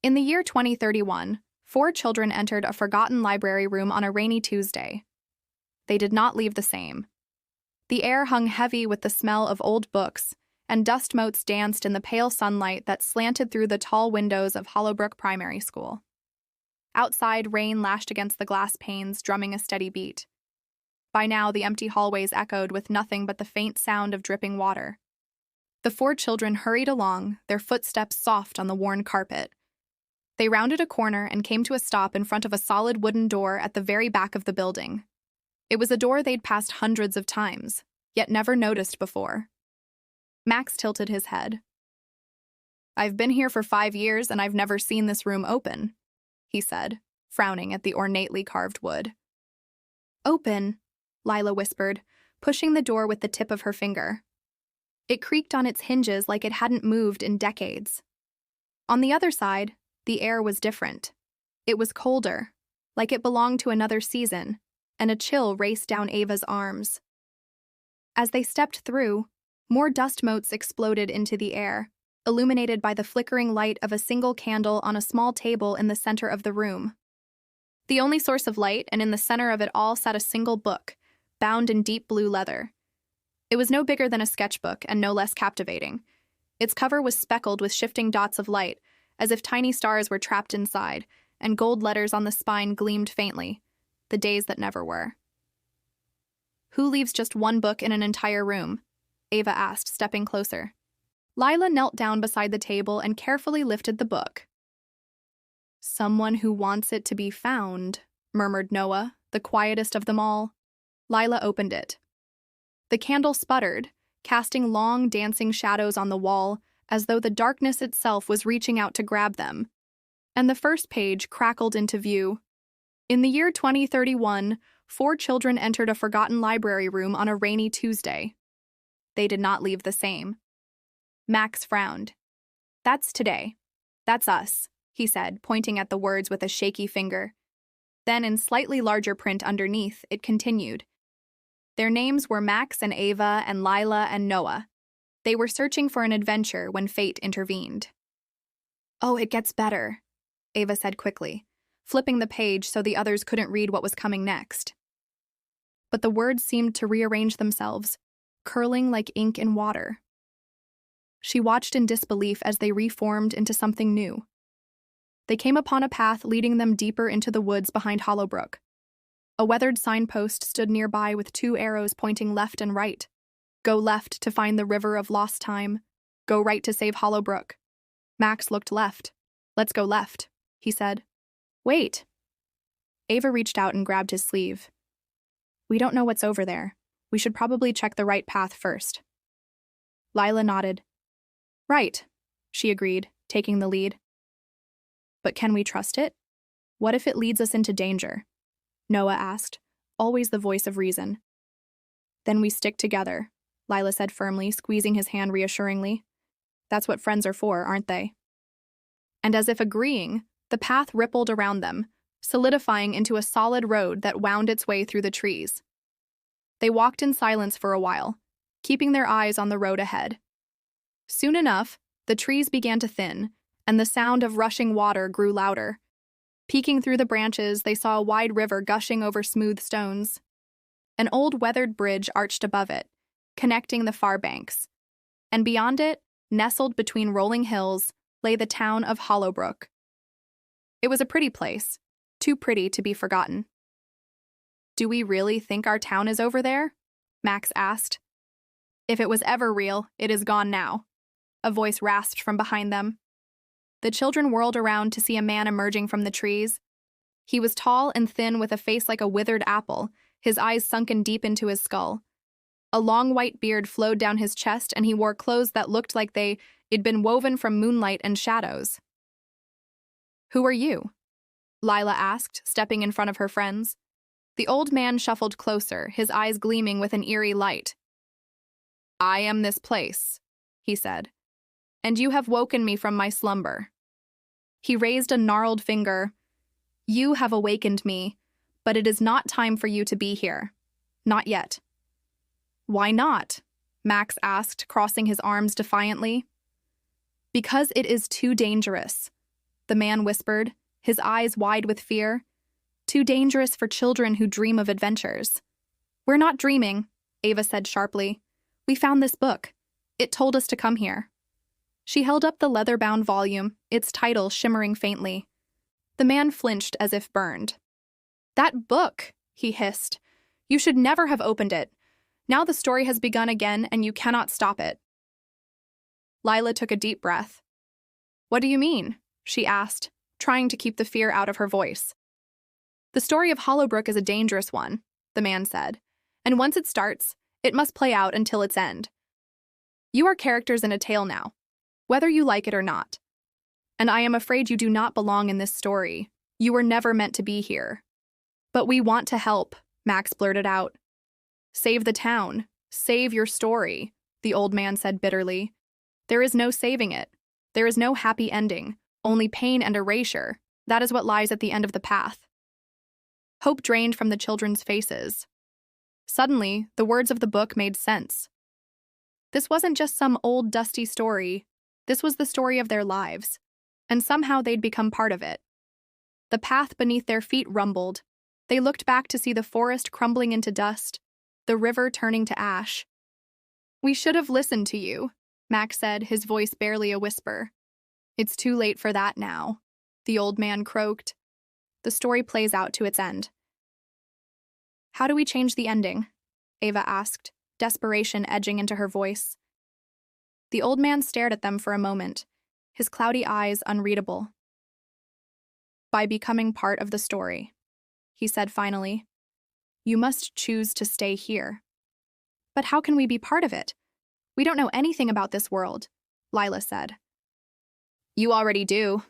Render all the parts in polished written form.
In the year 2031, 4 children entered a forgotten library room on a rainy Tuesday. They did not leave the same. The air hung heavy with the smell of old books, and dust motes danced in the pale sunlight that slanted through the tall windows of Hollowbrook Primary School. Outside, rain lashed against the glass panes, drumming a steady beat. By now, the empty hallways echoed with nothing but the faint sound of dripping water. The 4 children hurried along, their footsteps soft on the worn carpet. They rounded a corner and came to a stop in front of a solid wooden door at the very back of the building. It was a door they'd passed hundreds of times, yet never noticed before. Max tilted his head. "I've been here for 5 years and I've never seen this room open," he said, frowning at the ornately carved wood. "Open," Lila whispered, pushing the door with the tip of her finger. It creaked on its hinges like it hadn't moved in decades. On the other side, the air was different. It was colder, like it belonged to another season, and a chill raced down Ava's arms. As they stepped through, more dust motes exploded into the air, illuminated by the flickering light of a single candle on a small table in the center of the room. The only source of light, and in the center of it all sat a single book, bound in deep blue leather. It was no bigger than a sketchbook and no less captivating. Its cover was speckled with shifting dots of light, as if tiny stars were trapped inside, and gold letters on the spine gleamed faintly, the days that never were. "Who leaves just one book in an entire room?" Ava asked, stepping closer. Lila knelt down beside the table and carefully lifted the book. "Someone who wants it to be found," murmured Noah, the quietest of them all. Lila opened it. The candle sputtered, casting long, dancing shadows on the wall, as though the darkness itself was reaching out to grab them. And the first page crackled into view. In the year 2031, 4 children entered a forgotten library room on a rainy Tuesday. They did not leave the same. Max frowned. "That's today. That's us," he said, pointing at the words with a shaky finger. Then, in slightly larger print underneath, it continued. Their names were Max and Ava and Lila and Noah. They were searching for an adventure when fate intervened. "Oh, it gets better," Ava said quickly, flipping the page so the others couldn't read what was coming next. But the words seemed to rearrange themselves, curling like ink in water. She watched in disbelief as they reformed into something new. They came upon a path leading them deeper into the woods behind Hollowbrook. A weathered signpost stood nearby with 2 arrows pointing left and right. Go left to find the river of lost time. Go right to save Hollowbrook. Max looked left. "Let's go left," he said. "Wait." Ava reached out and grabbed his sleeve. "We don't know what's over there. We should probably check the right path first." Lila nodded. "Right," she agreed, taking the lead. "But can we trust it? What if it leads us into danger?" Noah asked, always the voice of reason. "Then we stick together," Lila said firmly, squeezing his hand reassuringly. "That's what friends are for, aren't they?" And as if agreeing, the path rippled around them, solidifying into a solid road that wound its way through the trees. They walked in silence for a while, keeping their eyes on the road ahead. Soon enough, the trees began to thin, and the sound of rushing water grew louder. Peeking through the branches, they saw a wide river gushing over smooth stones. An old weathered bridge arched above it, connecting the far banks. And beyond it, nestled between rolling hills, lay the town of Hollowbrook. It was a pretty place, too pretty to be forgotten. "Do we really think our town is over there?" Max asked. "If it was ever real, it is gone now," a voice rasped from behind them. The children whirled around to see a man emerging from the trees. He was tall and thin with a face like a withered apple, his eyes sunken deep into his skull. A long white beard flowed down his chest, and he wore clothes that looked like they'd been woven from moonlight and shadows. "Who are you?" Lila asked, stepping in front of her friends. The old man shuffled closer, his eyes gleaming with an eerie light. "I am this place," he said, "and you have woken me from my slumber." He raised a gnarled finger. "You have awakened me, but it is not time for you to be here. Not yet." "Why not?" Max asked, crossing his arms defiantly. "Because it is too dangerous. the man whispered, his eyes wide with fear. Too dangerous for children who dream of adventures. We're not dreaming, Ava said sharply. We found this book. It told us to come here. She held up the leather-bound volume, its title shimmering faintly. The man flinched as if burned. That book, he hissed. You should never have opened it. Now the story has begun again and you cannot stop it. Lila took a deep breath. What do you mean? She asked, trying to keep the fear out of her voice. The story of Hollowbrook is a dangerous one, the man said, and once it starts, it must play out until its end. You are characters in a tale now, whether you like it or not. And I am afraid you do not belong in this story. You were never meant to be here. But we want to help, Max blurted out. Save the town. Save your story, the old man said bitterly. There is no saving it. There is no happy ending, only pain and erasure. That is what lies at the end of the path. Hope drained from the children's faces. Suddenly, the words of the book made sense. This wasn't just some old, dusty story. This was the story of their lives, and somehow they'd become part of it. The path beneath their feet rumbled. They looked back to see the forest crumbling into dust, the river turning to ash. We should have listened to you, Max said, his voice barely a whisper. It's too late for that now, the old man croaked. The story plays out to its end. How do we change the ending? Ava asked, desperation edging into her voice. The old man stared at them for a moment, his cloudy eyes unreadable. By becoming part of the story, he said finally. You must choose to stay here. But how can we be part of it? We don't know anything about this world, Lila said. You already do,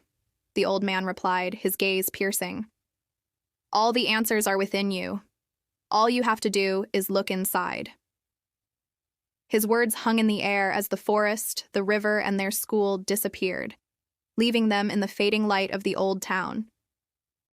the old man replied, his gaze piercing. All the answers are within you. All you have to do is look inside. His words hung in the air as the forest, the river, and their school disappeared, leaving them in the fading light of the old town.